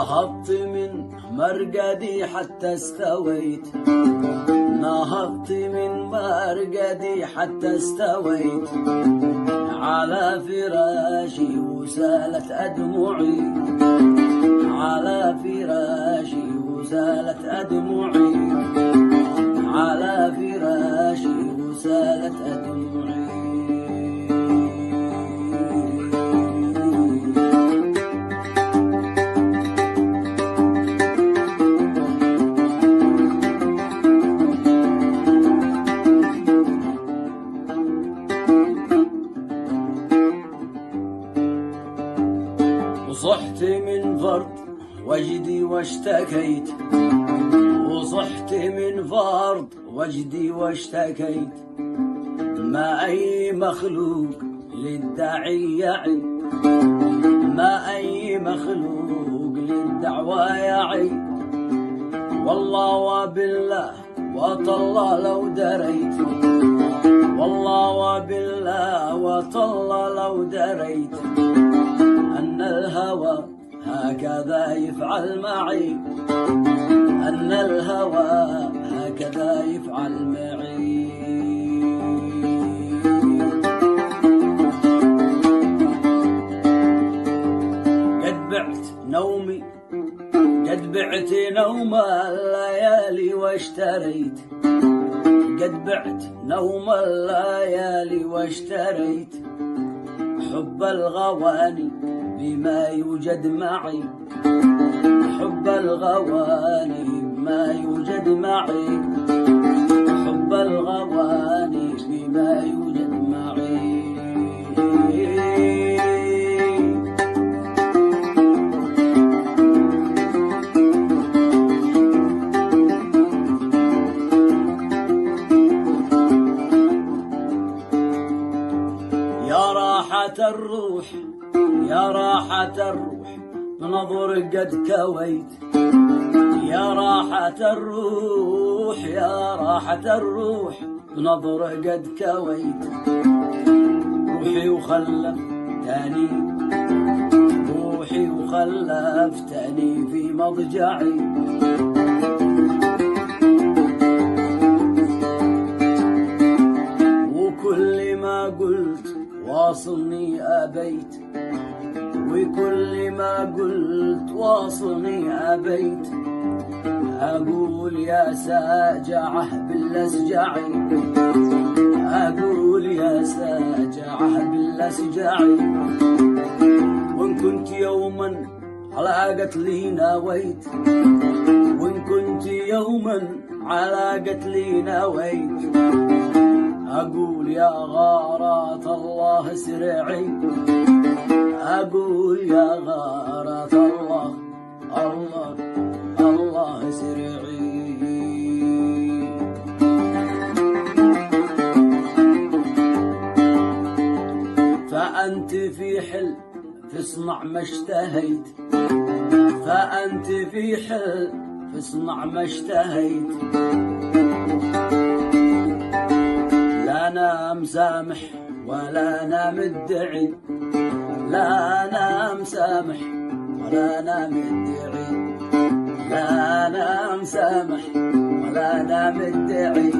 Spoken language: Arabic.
نهضت من مرقدي حتى استويت، نهضت من مرقدي حتى استويت على فراشي وسالت أدمعي، على فراشي وسالت أدمعي، على فراشي وسالت أدمعي. وصحت من فرط وجدي واشتكيت، وصحت من فرط وجدي واشتكيت، ما أي مخلوق للداعي يعي، ما أي مخلوق للدعوى يعي. والله وبالله وطالله لو دريت، والله وبالله وطالله لو دريت أن الهوى هكذا يفعل معي، أن الهوى هكذا يفعل معي. قد بعت نومي، قد بعت نوم الليالي واشتريت، قد بعت نوم الليالي واشتريت حب الغواني بما يوجد معي، حب الغواني بما يوجد معي، حب الغواني بما يوجد معي. يا راحة الروح، يا راحة الروح بنظر قد كويت، يا راحة الروح، يا راحة الروح بنظر قد كويت. روحي وخلفتني، روحي وخلفتني في مضجعي، وكل ما قلت واصلني أبيت، وكل ما قلت واصلني أبيت. أقول يا ساجعه بالأسجعي، أقول يا ساجعه بالأسجعي. وإن كنت يوما على قتلي نويت، وإن كنت يوما على قتلي نويت. أقول يا غارات الله اسرعي، أقول يا غارات الله، الله الله اسرعي. فأنت في حل فاصنع ما اشتهيت، فأنت في حل فاصنع ما اشتهيت. لا نام سامح ولا نام ادعي، لا نام سامح ولا نام ادعي، لا نام سامح ولا نام ادعي.